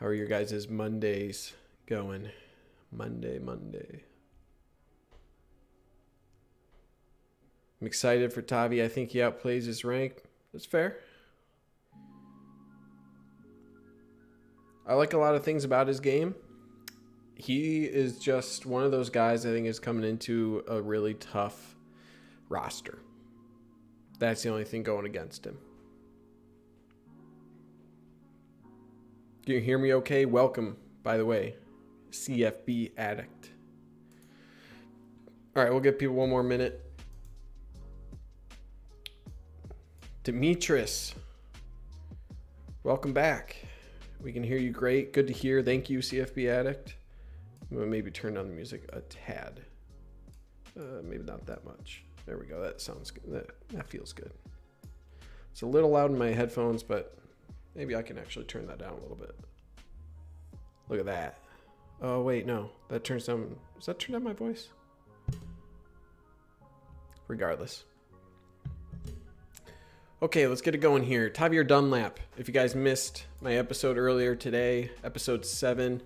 How are your guys' Mondays going? Monday. I'm excited for Tavi. I think he outplays his rank. That's fair. I like a lot of things about his game. He is just one of those guys I think is coming into a really tough roster. That's the only thing going against him. Can you hear me okay? Welcome, by the way, CFB Addict. All right, we'll give people one more minute. Demetris, welcome back. We can hear you great. Good to hear. Thank you, CFB Addict. I'm going to maybe turn down the music a tad. Maybe not that much. There we go. That sounds good. That feels good. It's a little loud in my headphones, but maybe I can actually turn that down a little bit. Look at that. Oh, wait, no. That turns down... Does that turn down my voice? Regardless. Okay, let's get it going here. Tavierre Dunlap. If you guys missed my episode earlier today, episode 7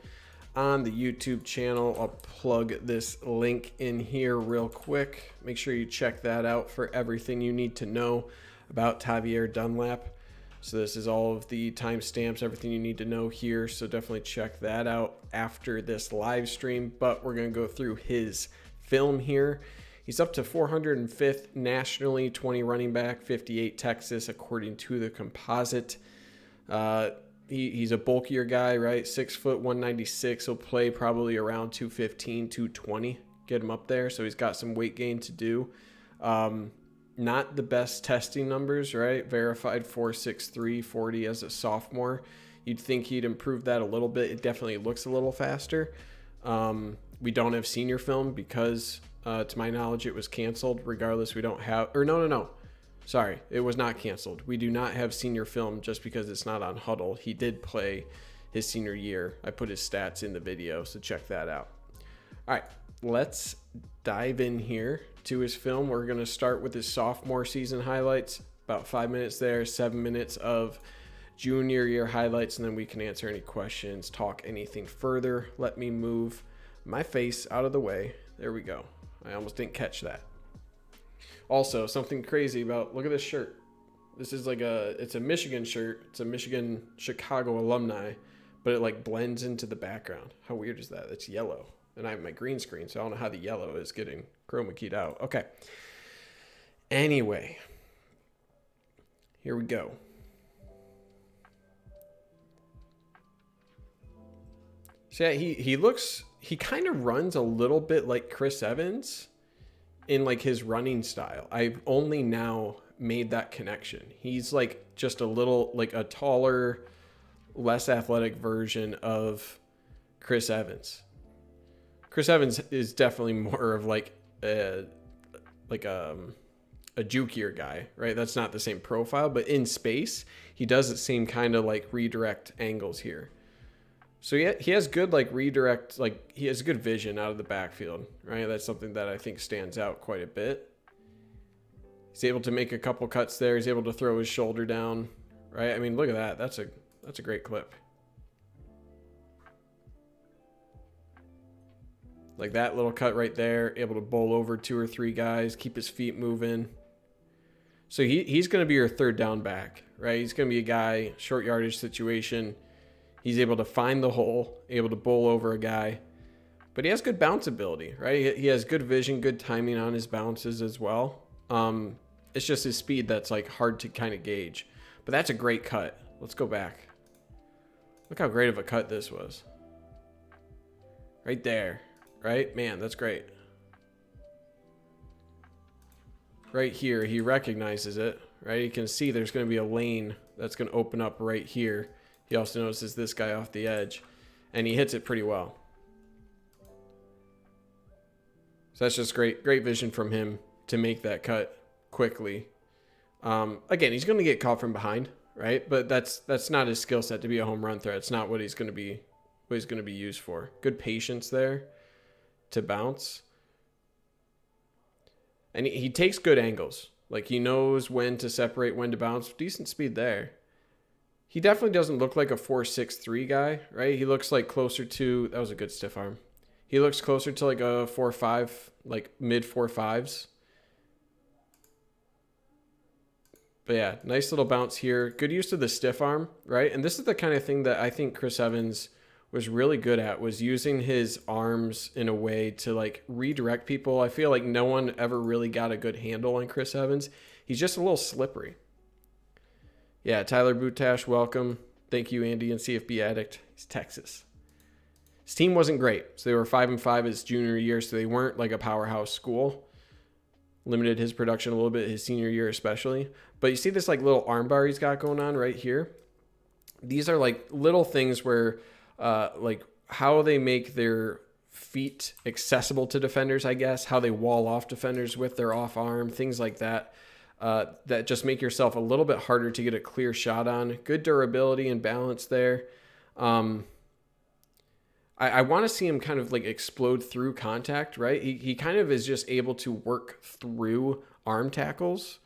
on the YouTube channel, I'll plug this link in here real quick. Make sure you check that out for everything you need to know about Tavierre Dunlap. So this is all of the timestamps, everything you need to know here. So definitely check that out after this live stream. But we're going to go through his film here. He's up to 405th nationally, 20 running back, 58 Texas, according to the composite. He's a bulkier guy, right? 6 foot, 196. He'll play probably around 215, 220. Get him up there. So he's got some weight gain to do. Not the best testing numbers, right? Verified 4.63 40 as a sophomore. You'd think he'd improve that a little bit. It definitely looks a little faster. We don't have senior film because, to my knowledge, it was canceled. Regardless, we don't have... Or no. Sorry, it was not canceled. We do not have senior film just because it's not on Huddle. He did play his senior year. I put his stats in the video, so check that out. All right, let's dive in here to his film. We're going to start with his sophomore season highlights. About 5 minutes there, 7 minutes of junior year highlights, and then we can answer any questions, talk anything further. Let me move my face out of the way. There we go. I almost didn't catch that. Also, something crazy about, look at this shirt. This is like it's a Michigan shirt. It's a Michigan Chicago alumni, but it like blends into the background. How weird is that? It's yellow. And I have my green screen, so I don't know how the yellow is getting chroma keyed out. Okay. Anyway, here we go. So yeah, he kind of runs a little bit like Chris Evans in like his running style. I've only now made that connection. He's like just a little, like a taller, less athletic version of Chris Evans. Chris Evans is definitely more of like a jukier guy, right? That's not the same profile, but in space, he does the same kind of like redirect angles here. So he has good like redirect, like he has good vision out of the backfield, right? That's something that I think stands out quite a bit. He's able to make a couple cuts there. He's able to throw his shoulder down, right? I mean, look at that. That's a great clip. Like that little cut right there, able to bowl over 2 or 3 guys, keep his feet moving. So he's going to be your third down back, right? He's going to be a guy, short yardage situation. He's able to find the hole, able to bowl over a guy. But he has good bounce ability, right? He has good vision, good timing on his bounces as well. It's just his speed that's like hard to kind of gauge. But that's a great cut. Let's go back. Look how great of a cut this was. Right there. Right? Man, that's great. Right here, he recognizes it, right? You can see there's going to be a lane that's going to open up right here. He also notices this guy off the edge, and he hits it pretty well. So that's just great vision from him to make that cut quickly. Again, he's going to get caught from behind, right? But that's not his skill set to be a home run threat. It's not what he's going to be used for. Good patience there to bounce. And he takes good angles. Like he knows when to separate, when to bounce. Decent speed there. He definitely doesn't look like a 4.63 guy, right? He looks like closer to, that was a good stiff arm. He looks closer to like a 4.5, like mid 4.5s. But yeah, nice little bounce here. Good use of the stiff arm, right? And this is the kind of thing that I think Chris Evans was really good at, was using his arms in a way to like redirect people. I feel like no one ever really got a good handle on Chris Evans. He's just a little slippery. Yeah, Tyler Butash, welcome. Thank you, Andy and CFB Addict. He's Texas. His team wasn't great. So they were 5-5 his junior year, so they weren't like a powerhouse school. Limited his production a little bit his senior year especially. But you see this like little arm bar he's got going on right here? These are like little things where like how they make their feet accessible to defenders, I guess. How they wall off defenders with their off arm, things like that. That just make yourself a little bit harder to get a clear shot on. Good durability and balance there. I want to see him kind of like explode through contact, right? He kind of is just able to work through arm tackles.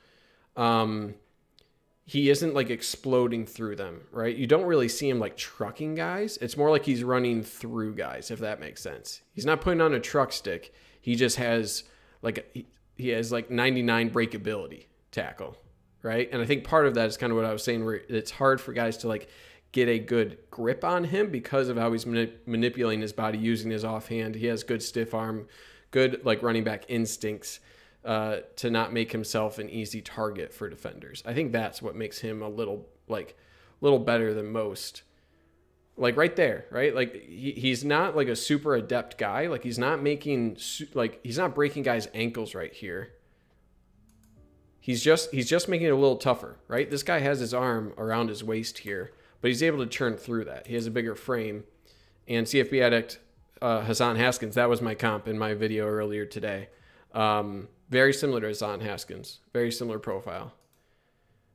He isn't like exploding through them, right? You don't really see him like trucking guys. It's more like he's running through guys, if that makes sense. He's not putting on a truck stick. He just has like, he has like 99 breakability tackle, right? And I think part of that is kind of what I was saying, where it's hard for guys to like get a good grip on him because of how he's manipulating his body, using his offhand. He has good stiff arm, good like running back instincts to not make himself an easy target for defenders. I think that's what makes him a little better than most. Like right there, right? Like he's not like a super adept guy. Like he's not making he's not breaking guys' ankles right here. He's just making it a little tougher, right? This guy has his arm around his waist here, but he's able to churn through that. He has a bigger frame. And CFB Addict, Hassan Haskins, that was my comp in my video earlier today. Very similar to Hassan Haskins. Very similar profile.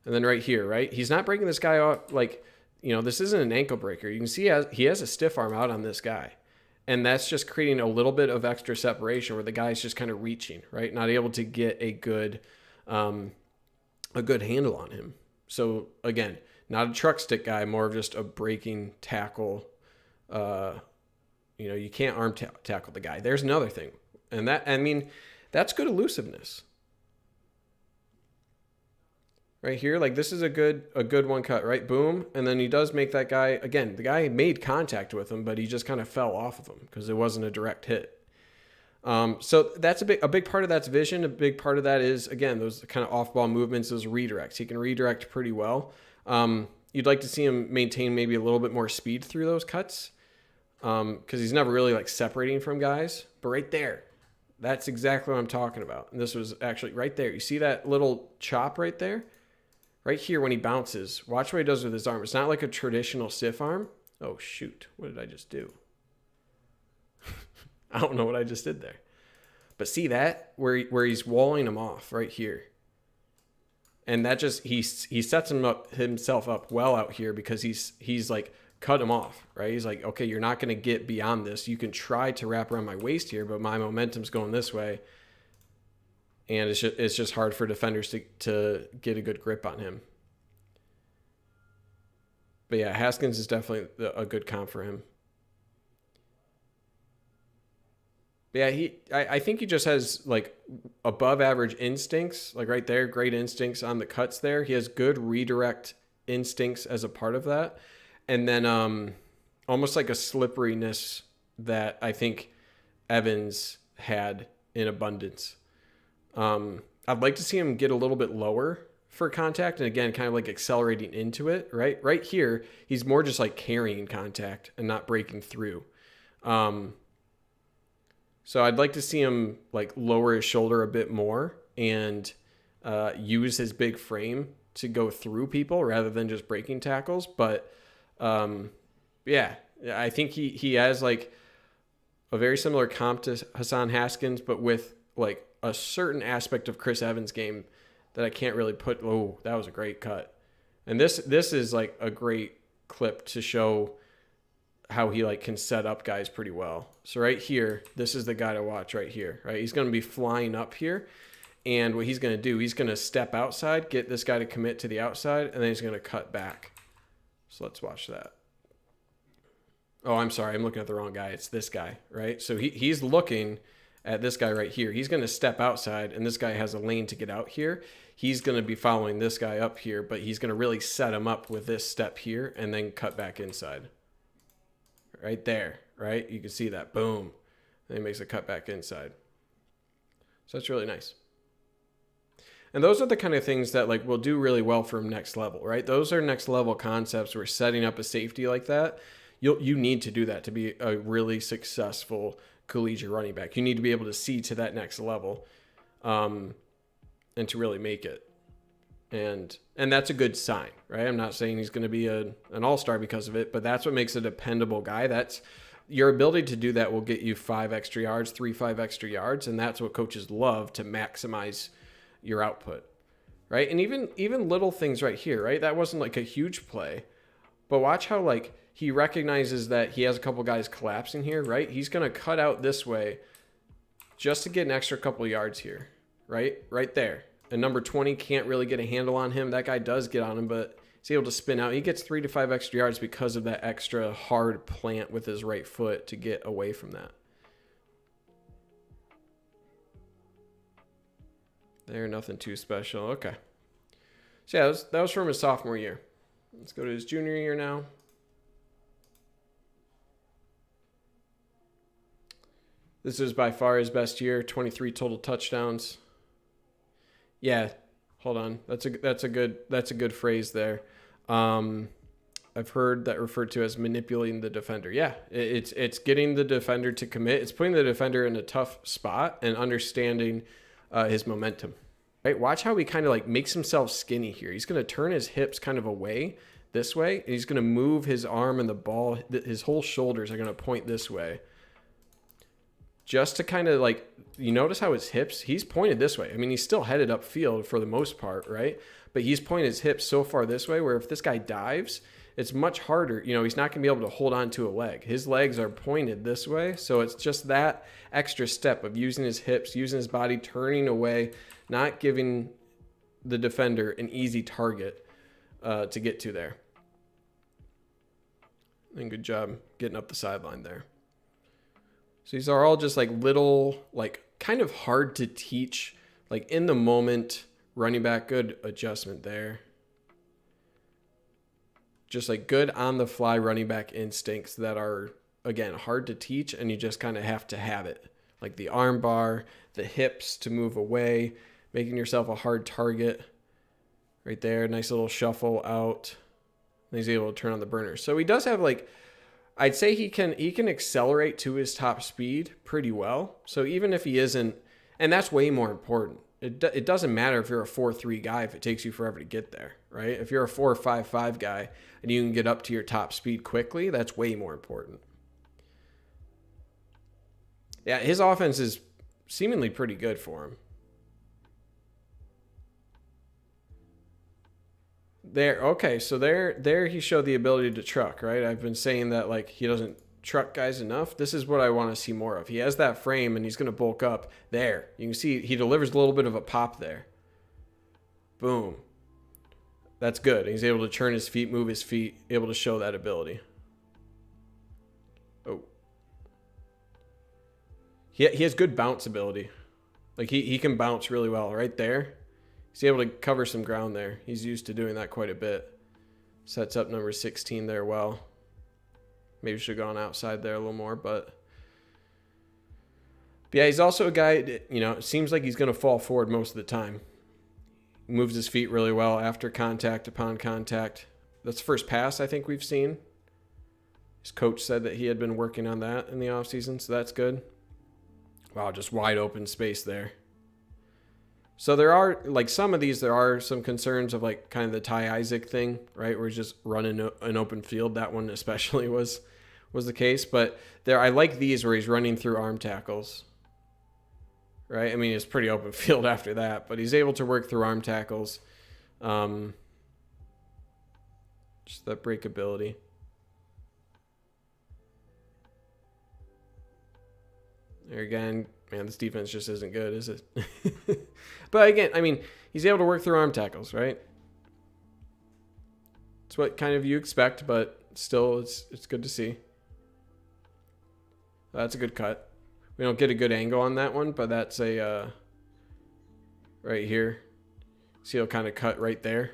And then right here, right? He's not breaking this guy off. Like, you know, this isn't an ankle breaker. You can see he has a stiff arm out on this guy. And that's just creating a little bit of extra separation where the guy's just kind of reaching, right? Not able to get a good handle on him. So again, not a truck stick guy, more of just a breaking tackle. You can't arm tackle the guy. There's another thing. And that's good elusiveness. Right here, like this is a good one cut, right? Boom. And then he does make that guy, again, the guy made contact with him, but he just kind of fell off of him because it wasn't a direct hit. So that's a big part of that's vision. A big part of that is, again, those kind of off-ball movements, those redirects. He can redirect pretty well. You'd like to see him maintain maybe a little bit more speed through those cuts because he's never really like separating from guys. But right there, that's exactly what I'm talking about. And this was actually right there. You see that little chop right there? Right here when he bounces. Watch what he does with his arm. It's not like a traditional stiff arm. Oh, shoot. What did I just do? I don't know what I just did there. But see that? Where he's walling him off right here. And that just, he sets himself up well out here because he's like cut him off, right? He's like, okay, you're not going to get beyond this. You can try to wrap around my waist here, but my momentum's going this way. And it's just hard for defenders to get a good grip on him. But yeah, Haskins is definitely a good comp for him. But yeah, I think he just has like above average instincts, like right there, great instincts on the cuts there. He has good redirect instincts as a part of that. And then almost like a slipperiness that I think Evans had in abundance. I'd like to see him get a little bit lower for contact. And again, kind of like accelerating into it, right? Right here, he's more just like carrying contact and not breaking through. So I'd like to see him like lower his shoulder a bit more and use his big frame to go through people rather than just breaking tackles. But yeah, I think he has like a very similar comp to Hassan Haskins, but with like a certain aspect of Chris Evans' game that I can't really put. Oh, that was a great cut. And this is like a great clip to show how he like can set up guys pretty well. So right here, this is the guy to watch right here, right? He's going to be flying up here. And what he's going to do, he's going to step outside, get this guy to commit to the outside, and then he's going to cut back. So let's watch that. Oh, I'm sorry. I'm looking at the wrong guy. It's this guy, right? So he's looking at this guy right here. He's going to step outside, and this guy has a lane to get out here. He's going to be following this guy up here, but he's going to really set him up with this step here and then cut back inside. Right there, right? You can see that. Boom. And he makes a cut back inside. So that's really nice. And those are the kind of things that like will do really well for him next level, right? Those are next level concepts where setting up a safety like that, you need to do that to be a really successful collegiate running back. You need to be able to see to that next level and to really make it. And that's a good sign, right? I'm not saying he's going to be an all-star because of it, but that's what makes a dependable guy. That's your ability to do that will get you 5 extra yards, 5 extra yards, and that's what coaches love to maximize your output, right? And even little things right here, right? That wasn't like a huge play, but watch how like he recognizes that he has a couple guys collapsing here, right? He's going to cut out this way just to get an extra couple yards here, right? Right there. And number 20 can't really get a handle on him. That guy does get on him, but he's able to spin out. He gets 3 to 5 extra yards because of that extra hard plant with his right foot to get away from that. There, nothing too special. Okay. So yeah, that was from his sophomore year. Let's go to his junior year now. This is by far his best year, 23 total touchdowns. Yeah, hold on. That's a good phrase there. I've heard that referred to as manipulating the defender. Yeah, it's getting the defender to commit. It's putting the defender in a tough spot and understanding his momentum. Right? Watch how he kind of like makes himself skinny here. He's going to turn his hips kind of away this way, and he's going to move his arm and the ball. His whole shoulders are going to point this way. Just to kind of like, you notice how his hips, he's pointed this way. I mean, he's still headed upfield for the most part, right? But he's pointed his hips so far this way where if this guy dives, it's much harder. You know, he's not going to be able to hold on to a leg. His legs are pointed this way. So it's just that extra step of using his hips, using his body, turning away, not giving the defender an easy target to get to there. And good job getting up the sideline there. So these are all just like little, like kind of hard to teach, like in the moment running back, good adjustment there. Just like good on the fly running back instincts that are, again, hard to teach, and you just kind of have to have it. Like the arm bar, the hips to move away, making yourself a hard target right there. Nice little shuffle out. And he's able to turn on the burner. So he does have like, I'd say he can accelerate to his top speed pretty well. So even if he isn't, and that's way more important. It doesn't matter if you're a 4.3 guy if it takes you forever to get there, right? If you're a 4.55 guy and you can get up to your top speed quickly, that's way more important. Yeah, his offense is seemingly pretty good for him. There he showed the ability to truck, right? I've been saying that like he doesn't truck guys enough. This is what I want to see more of. He has that frame and he's going to bulk up there. You can see he delivers a little bit of a pop there. Boom. That's good. He's able to turn his feet, move his feet, able to show that ability. Oh. He has good bounce ability. Like he can bounce really well right there. He's able to cover some ground there. He's used to doing that quite a bit. Sets up number 16 there well. Maybe should have gone outside there a little more, but yeah, he's also a guy that, you know, it seems like he's going to fall forward most of the time. He moves his feet really well after contact, upon contact. That's the first pass I think we've seen. His coach said that he had been working on that in the offseason, so that's good. Wow, just wide open space there. So there are, like some of these, there are some concerns of like kind of the Ty Isaac thing, right? Where he's just running an open field. That one especially was the case. But there, I like these where he's running through arm tackles, right? I mean, it's pretty open field after that, but he's able to work through arm tackles. Just that breakability. There again, man, this defense just isn't good, is it? But again, I mean, he's able to work through arm tackles, right? It's what kind of you expect, but still, it's good to see. That's a good cut. We don't get a good angle on that one, but that's a right here. See, he'll kind of cut right there.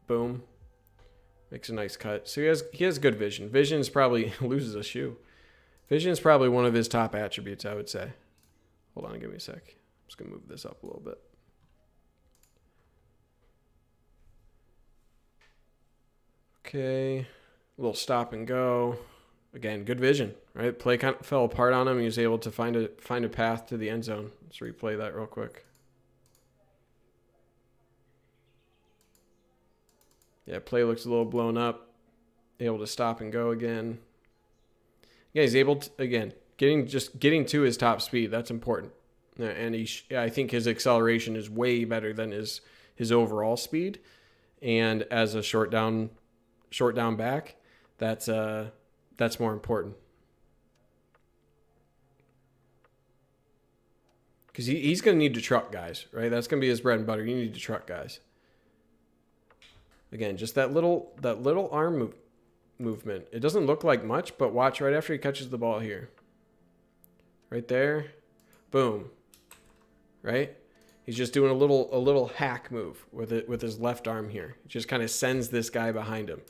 Boom. Makes a nice cut. So he has good vision. Vision is probably loses a shoe. Vision is probably one of his top attributes, I would say. Hold on, give me a sec. I'm just gonna move this up a little bit. Okay, a little stop and go. Again, good vision, right? Play kind of fell apart on him. He was able to find a path to the end zone. Let's replay that real quick. Yeah, play looks a little blown up. Able to stop and go again. Yeah, he's able to, again, getting to his top speed. That's important. And I think his acceleration is way better than his overall speed. And as a short down back, that's more important. Because he's going to need to truck guys, right? That's going to be his bread and butter. You need to truck guys. Again, just that little arm movement. It doesn't look like much, but watch right after he catches the ball here. Right there. Boom. Right? He's just doing a little hack move with his left arm here. He just kind of sends this guy behind him.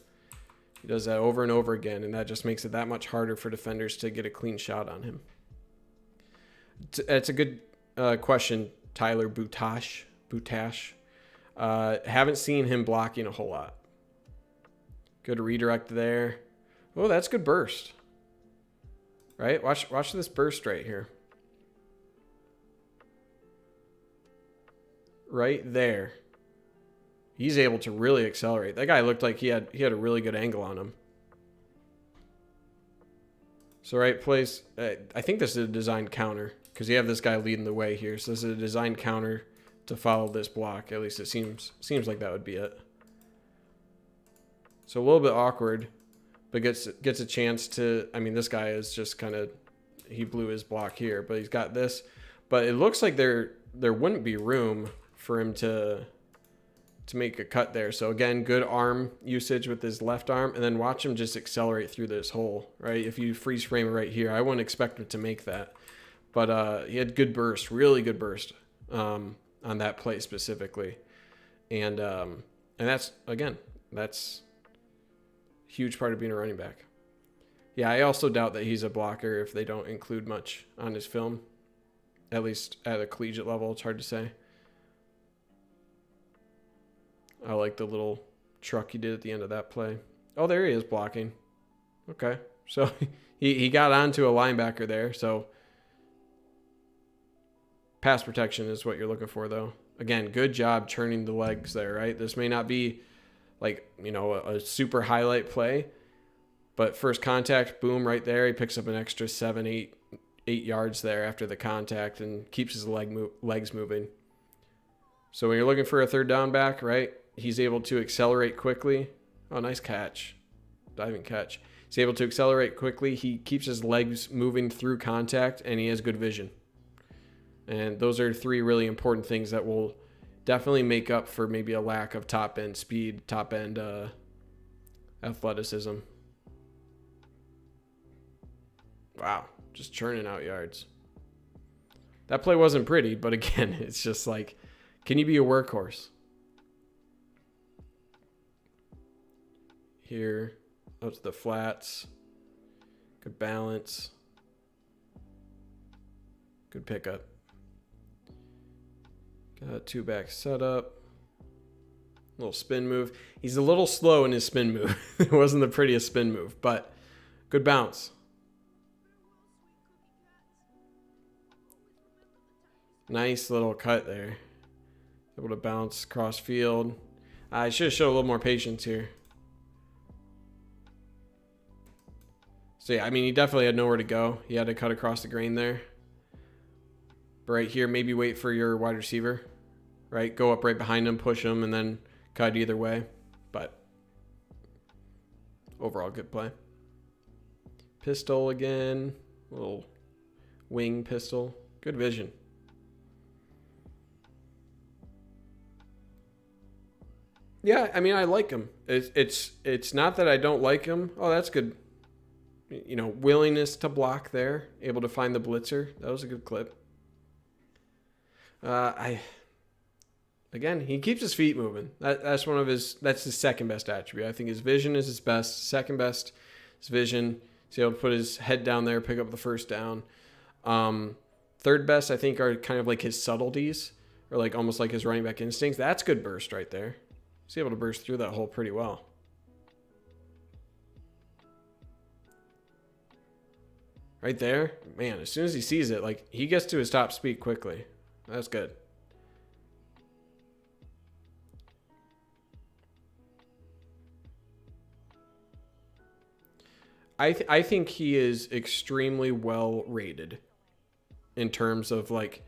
He does that over and over again, and that just makes it that much harder for defenders to get a clean shot on him. It's a good question, Tyler Butash. Haven't seen him blocking a whole lot. Good redirect there. Oh, that's good burst. Right? Watch this burst right here. Right there. He's able to really accelerate. That guy looked like he had a really good angle on him. So right place. I think this is a designed counter because you have this guy leading the way here. So this is a designed counter to follow this block. At least it seems like that would be it. So a little bit awkward, but gets a chance to. I mean, this guy is just kind of, he blew his block here, but he's got this. But it looks like there wouldn't be room for him to make a cut there. So again, good arm usage with his left arm, and then watch him just accelerate through this hole. Right, if you freeze frame it right here, I wouldn't expect him to make that, but he had good burst, really good burst. On that play specifically, and that's a huge part of being a running back. Yeah, I also doubt that he's a blocker if they don't include much on his film, at least at a collegiate level. It's hard to say. I like the little truck he did at the end of that play. Oh, there he is blocking. Okay, so he got onto a linebacker there, so pass protection is what you're looking for, though. Again, good job churning the legs there, right? This may not be like, a super highlight play, but first contact, boom, right there. He picks up an extra 7-8 yards there after the contact and keeps his legs moving. So when you're looking for a third down back, right, he's able to accelerate quickly. Oh, nice catch. Diving catch. He's able to accelerate quickly. He keeps his legs moving through contact, and he has good vision. And those are three really important things that will definitely make up for maybe a lack of top-end speed, top-end athleticism. Wow, just churning out yards. That play wasn't pretty, but again, it's just like, can you be a workhorse? Here, out to the flats. Good balance. Good pickup. Got a two-back setup. Little spin move. He's a little slow in his spin move. It wasn't the prettiest spin move, but good bounce. Nice little cut there. Able to bounce cross field. I should have showed a little more patience here. So yeah, I mean, he definitely had nowhere to go. He had to cut across the grain there. But right here, maybe wait for your wide receiver, right? Go up right behind him, push him, and then cut either way. But overall, good play. Pistol again. Little wing pistol. Good vision. Yeah, I mean, I like him. It's not that I don't like him. Oh, that's good. You know, willingness to block there, able to find the blitzer. That was a good clip. Again, he keeps his feet moving. That's his second best attribute. I think his vision is his best. Second best is vision. He's able to put his head down there, pick up the first down. Third best, I think, are kind of like his subtleties, or like almost like his running back instincts. That's good burst right there. He's able to burst through that hole pretty well. Right there, man, as soon as he sees it, like, he gets to his top speed quickly. That's good. I think he is extremely well rated in terms of like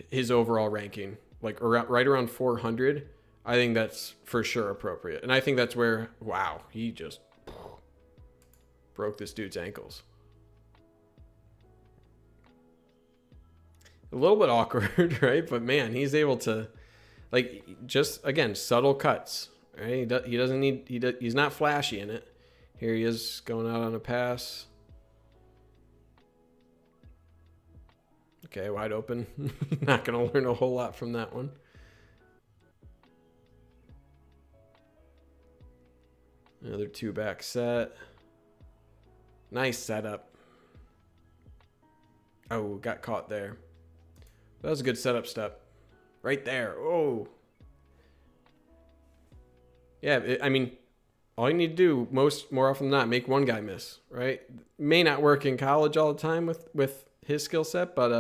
his overall ranking, like right around 400. I think that's for sure appropriate, and I think that's where, wow, he just broke this dude's ankles. A little bit awkward, right? But man, he's able to, like, just again, subtle cuts. Right? He doesn't need. He's not flashy in it. Here he is going out on a pass. Okay, wide open. Not going to learn a whole lot from that one. Another two back set. Nice setup. Oh, got caught there. That was a good setup step. Right there. Oh. Yeah, I mean, all you need to do more often than not, make one guy miss, right? May not work in college all the time with his skill set, but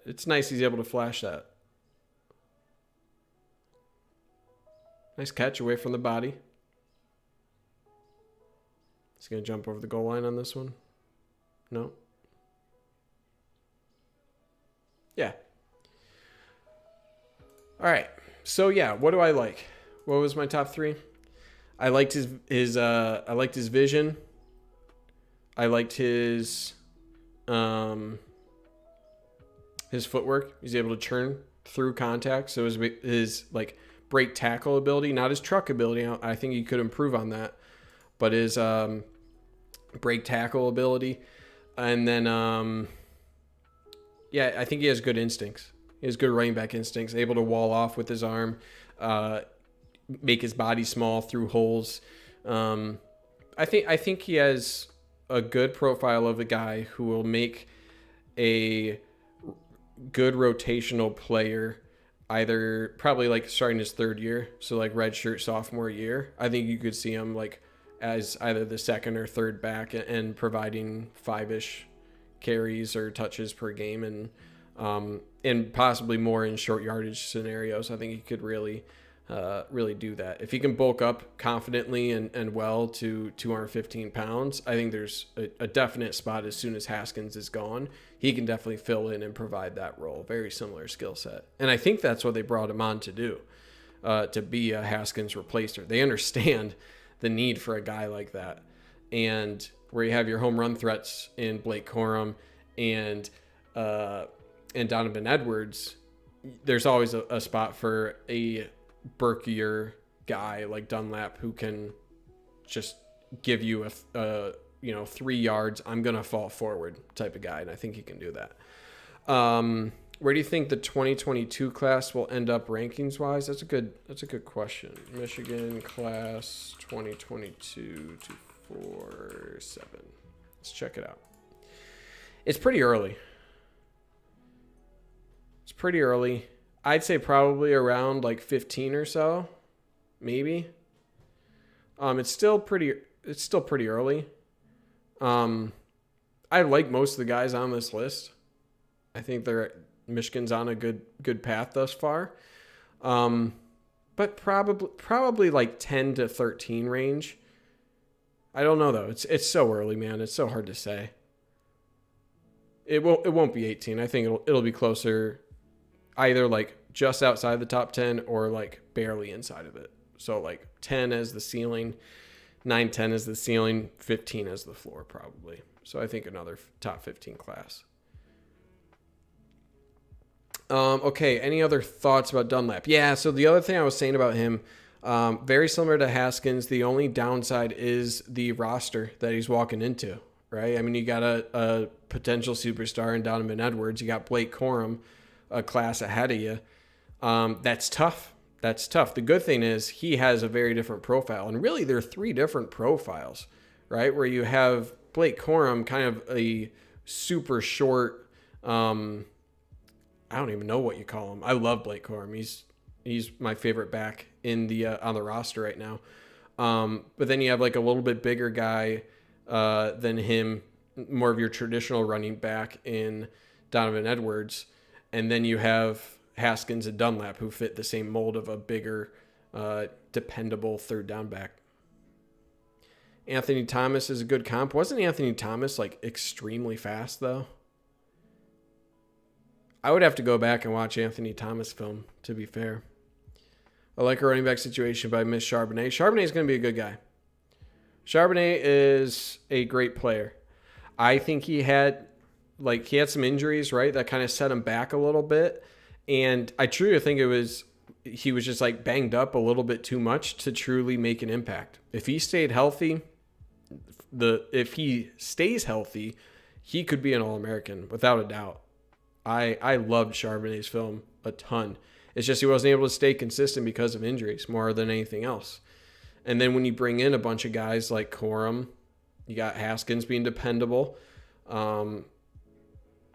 it's nice he's able to flash that. Nice catch away from the body. He's going to jump over the goal line on this one. No. Yeah. All right. So yeah, what do I like? What was my top three? I liked his vision. I liked his footwork. He's able to churn through contact. So his like break tackle ability, not his truck ability. I think he could improve on that, but his break tackle ability, and then yeah, I think he has good instincts. He has good running back instincts, able to wall off with his arm, make his body small through holes. I think he has a good profile of a guy who will make a good rotational player, either probably like starting his third year, so like redshirt sophomore year. I think you could see him like as either the second or third back and providing 5-ish carries or touches per game, and possibly more in short yardage scenarios. I think he could really do that. If he can bulk up confidently and well to 215 pounds, I think there's a definite spot as soon as Haskins is gone. He can definitely fill in and provide that role. Very similar skill set. And I think that's what they brought him on to do, to be a Haskins replacer. They understand the need for a guy like that. And where you have your home run threats in Blake Corum and Donovan Edwards, there's always a spot for a Burkier guy like Dunlap who can just give you a 3 yards, I'm gonna fall forward type of guy, and I think he can do that. Where do you think the 2022 class will end up rankings wise? That's a good question. Michigan class 2022 247. Let's check it out. It's pretty early. I'd say probably around like 15 or so, maybe. It's still pretty early. I like most of the guys on this list. I think Michigan's on a good path thus far. But probably like 10 to 13 range. I don't know though. It's so early, man. It's so hard to say. It won't be 18. I think it'll be closer, either like just outside the top 10 or like barely inside of it. So like 10 as the ceiling, 9-10 as the ceiling, 15 as the floor probably. So I think another top 15 class. Okay, any other thoughts about Dunlap? Yeah, so the other thing I was saying about him, very similar to Haskins, the only downside is the roster that he's walking into, right? I mean, you got a potential superstar in Donovan Edwards. You got Blake Corum, a class ahead of you. That's tough. That's tough. The good thing is he has a very different profile. And really, there are 3 different profiles, right? Where you have Blake Corum, kind of a super short, I don't even know what you call him. I love Blake Corum. He's my favorite back in the on the roster right now. But then you have like a little bit bigger guy than him, more of your traditional running back in Donovan Edwards, and then you have Haskins and Dunlap, who fit the same mold of a bigger, dependable third down back. Anthony Thomas is a good comp. Wasn't Anthony Thomas like extremely fast though? I would have to go back and watch Anthony Thomas film, to be fair. I like a running back situation, but I miss Charbonnet. Charbonnet is going to be a good guy. Charbonnet is a great player. I think he had some injuries, right, that kind of set him back a little bit. And I truly think he was just like banged up a little bit too much to truly make an impact. If he stayed healthy, if he stays healthy, he could be an All-American without a doubt. I loved Charbonnet's film a ton. It's just he wasn't able to stay consistent because of injuries more than anything else. And then when you bring in a bunch of guys like Corum, you got Haskins being dependable. You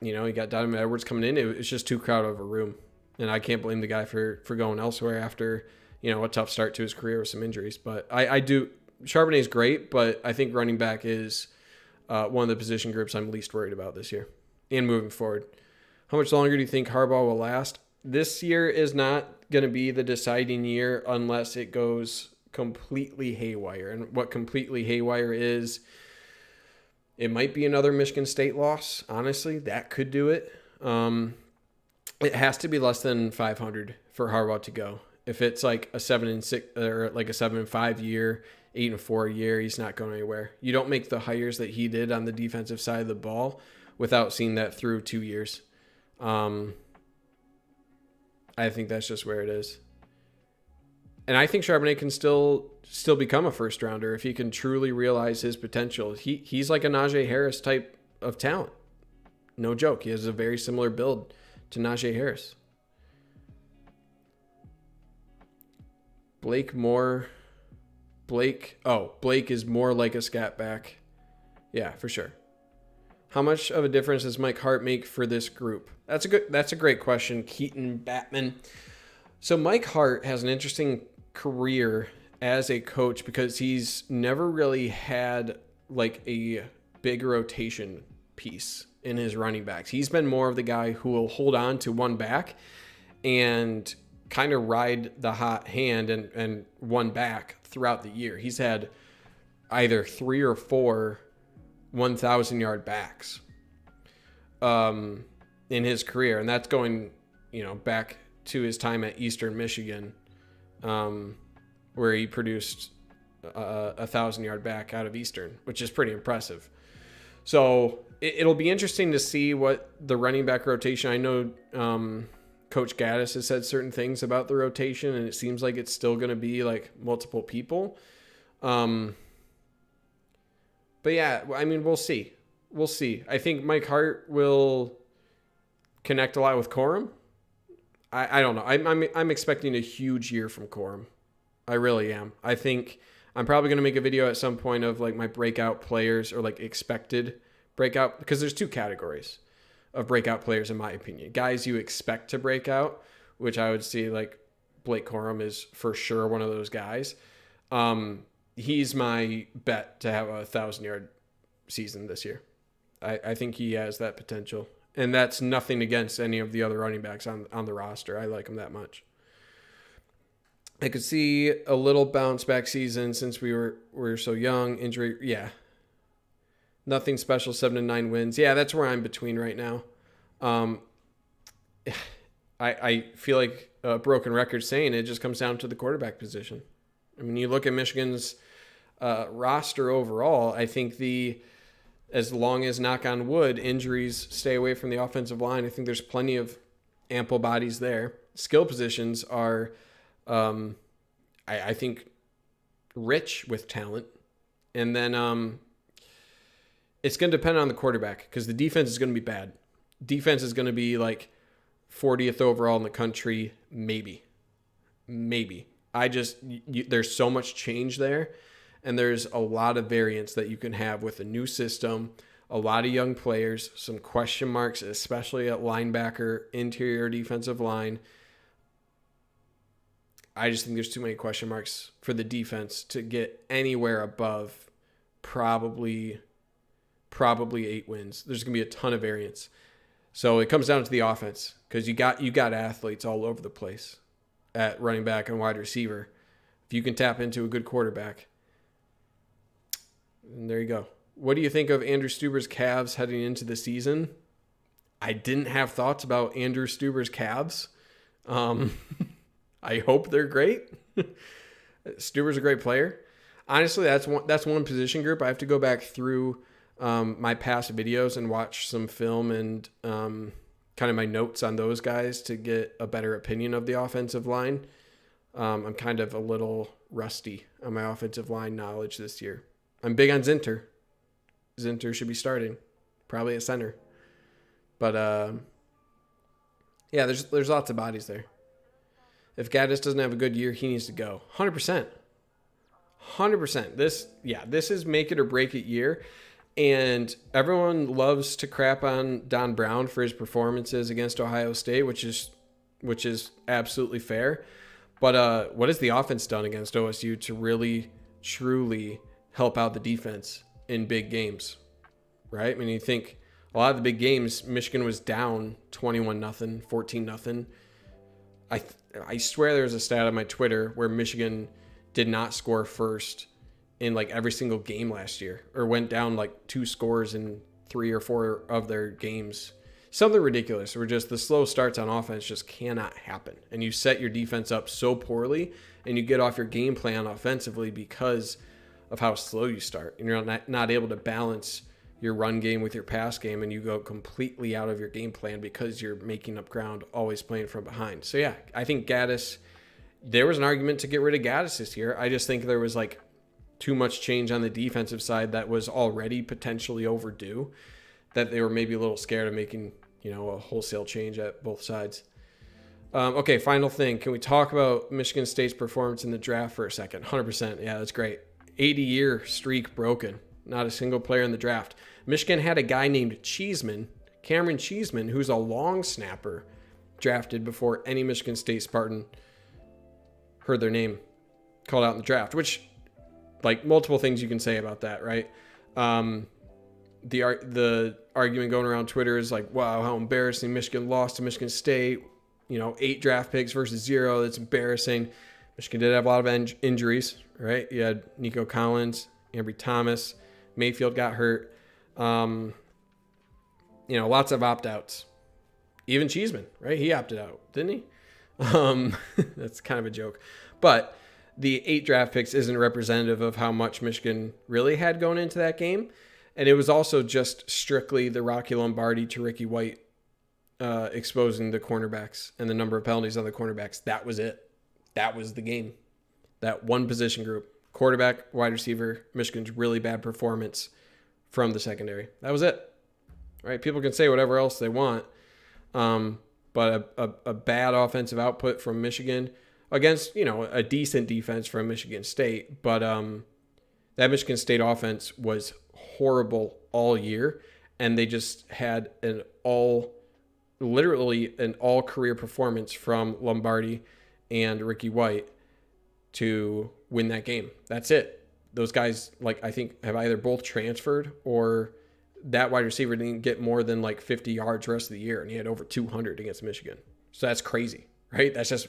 got Donovan Edwards coming in. It's just too crowded of a room. And I can't blame the guy for going elsewhere after, a tough start to his career with some injuries. But I do. Charbonnet is great, but I think running back is one of the position groups I'm least worried about this year and moving forward. How much longer do you think Harbaugh will last? This year is not going to be the deciding year unless it goes completely haywire. And what completely haywire is, it might be another Michigan State loss. Honestly, that could do it. It has to be less than 500 for Harbaugh to go. If it's like a 7-6 or like a 7-5 year, 8-4 year, he's not going anywhere. You don't make the hires that he did on the defensive side of the ball without seeing that through 2 years. I think that's just where it is. And I think Charbonnet can still become a first rounder if he can truly realize his potential. He's like a Najee Harris type of talent. No joke. He has a very similar build to Najee Harris. Blake is more like a scat back. Yeah, for sure. How much of a difference does Mike Hart make for this group? That's a great question, Keaton Batman. So Mike Hart has an interesting career as a coach because he's never really had like a big rotation piece in his running backs. He's been more of the guy who will hold on to one back and kind of ride the hot hand and one back throughout the year. He's had either 3 or 4 1,000-yard backs in his career, and that's going back to his time at Eastern Michigan, where he produced a 1,000-yard back out of Eastern, which is pretty impressive. So it'll be interesting to see what the running back rotation. I know Coach Gaddis has said certain things about the rotation, and it seems like it's still going to be like multiple people. But yeah, I mean, we'll see. We'll see. I think Mike Hart will connect a lot with Corum. I don't know. I'm expecting a huge year from Corum. I really am. I think I'm probably going to make a video at some point of like my breakout players or like expected breakout, because there's 2 categories of breakout players in my opinion. Guys you expect to break out, which I would see like Blake Corum is for sure one of those guys. He's my bet to have a 1,000-yard season this year. I think he has that potential. And that's nothing against any of the other running backs on the roster. I like him that much. I could see a little bounce back season since we were so young. Injury, yeah. Nothing special, 7-9 wins. Yeah, that's where I'm between right now. I feel like a broken record saying it just comes down to the quarterback position. I mean, you look at Michigan's roster overall, I think as long as, knock on wood, injuries stay away from the offensive line, I think there's plenty of ample bodies there. Skill positions are, I think, rich with talent. And then it's going to depend on the quarterback because the defense is going to be bad. Defense is going to be like 40th overall in the country, maybe. There's so much change there, and there's a lot of variance that you can have with a new system, a lot of young players, some question marks, especially at linebacker, interior defensive line. I just think there's too many question marks for the defense to get anywhere above probably 8 wins. There's going to be a ton of variance. So it comes down to the offense because you got athletes all over the place at running back and wide receiver. If you can tap into a good quarterback, and there you go. What do you think of Andrew Stueber's Cavs heading into the season? I didn't have thoughts about Andrew Stueber's Cavs. I hope they're great. Stueber's a great player. Honestly, that's one position group. I have to go back through my past videos and watch some film and kind of my notes on those guys to get a better opinion of the offensive line. I'm kind of a little rusty on my offensive line knowledge this year. I'm big on Zinter. Zinter should be starting, probably at center. But yeah, there's lots of bodies there. If Gaddis doesn't have a good year, he needs to go. 100%. 100%. This is make it or break it year. And everyone loves to crap on Don Brown for his performances against Ohio State, which is absolutely fair. But what has the offense done against OSU to really, truly help out the defense in big games? Right? I mean, you think a lot of the big games, Michigan was down 21-0, 14-0. I swear there's a stat on my Twitter where Michigan did not score first in like every single game last year, or went down like 2 scores in 3 or 4 of their games. Something ridiculous where just the slow starts on offense just cannot happen. And you set your defense up so poorly and you get off your game plan offensively because of how slow you start. And you're not able to balance your run game with your pass game, and you go completely out of your game plan because you're making up ground, always playing from behind. So yeah, I think Gaddis, there was an argument to get rid of Gaddis this year. I just think there was like too much change on the defensive side that was already potentially overdue, that they were maybe a little scared of making, a wholesale change at both sides. Okay, final thing. Can we talk about Michigan State's performance in the draft for a second? 100%. Yeah, that's great. 80-year streak broken. Not a single player in the draft. Michigan had a guy named Cameron Cheeseman, who's a long snapper, drafted before any Michigan State Spartan heard their name called out in the draft, which, like, multiple things you can say about that, right? The argument going around Twitter is like, wow, how embarrassing. Michigan lost to Michigan State, 8 draft picks versus 0. That's embarrassing. Michigan did have a lot of injuries, right? You had Nico Collins, Ambry Thomas, Mayfield got hurt. Lots of opt-outs. Even Cheeseman, right? He opted out, didn't he? That's kind of a joke. But the 8 draft picks isn't representative of how much Michigan really had going into that game. And it was also just strictly the Rocky Lombardi to Ricky White exposing the cornerbacks and the number of penalties on the cornerbacks. That was it. That was the game. That one position group. Quarterback, wide receiver, Michigan's really bad performance from the secondary. That was it. Right? People can say whatever else they want, but a bad offensive output from Michigan against, a decent defense from Michigan State. But that Michigan State offense was horrible all year, and they just had literally an all-career performance from Lombardi and Ricky White to win that game. That's it. Those guys, I think, have either both transferred, or that wide receiver didn't get more than 50 yards the rest of the year, and he had over 200 against Michigan. So that's crazy, right? That's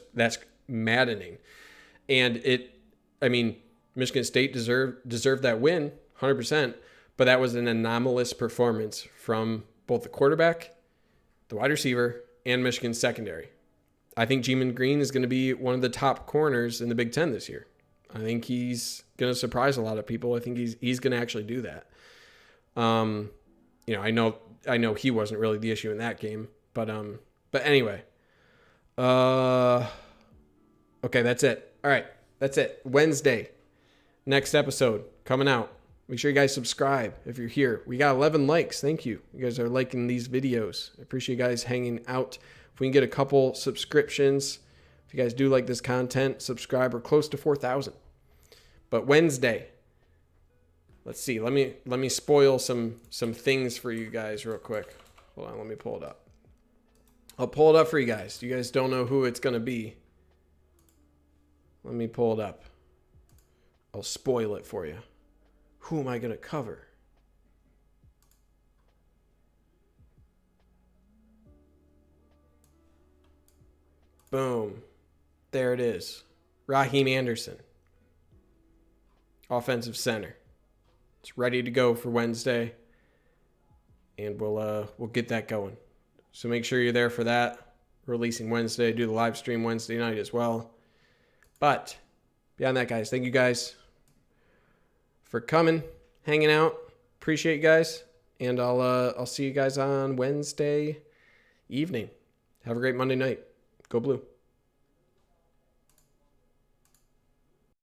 maddening. And Michigan State deserved that win, 100%, but that was an anomalous performance from both the quarterback, the wide receiver, and Michigan's secondary. I think Jeeman Green is going to be one of the top corners in the Big Ten this year. I think he's going to surprise a lot of people. I think he's going to actually do that. I know he wasn't really the issue in that game, but anyway, Okay, that's it. All right, that's it. Wednesday, next episode coming out. Make sure you guys subscribe if you're here. We got 11 likes. Thank you. You guys are liking these videos. I appreciate you guys hanging out. If we can get a couple subscriptions, if you guys do like this content, subscribe. We're close to 4,000. But Wednesday, let's see. Let me spoil some things for you guys real quick. Hold on, let me pull it up. I'll pull it up for you guys. You guys don't know who it's going to be. Let me pull it up. I'll spoil it for you. Who am I going to cover? Boom. There it is. Raheem Anderson. Offensive center. It's ready to go for Wednesday. And we'll get that going. So make sure you're there for that. Releasing Wednesday. Do the live stream Wednesday night as well. But beyond that, guys, thank you guys for coming, hanging out. Appreciate you guys. And I'll see you guys on Wednesday evening. Have a great Monday night. Go Blue.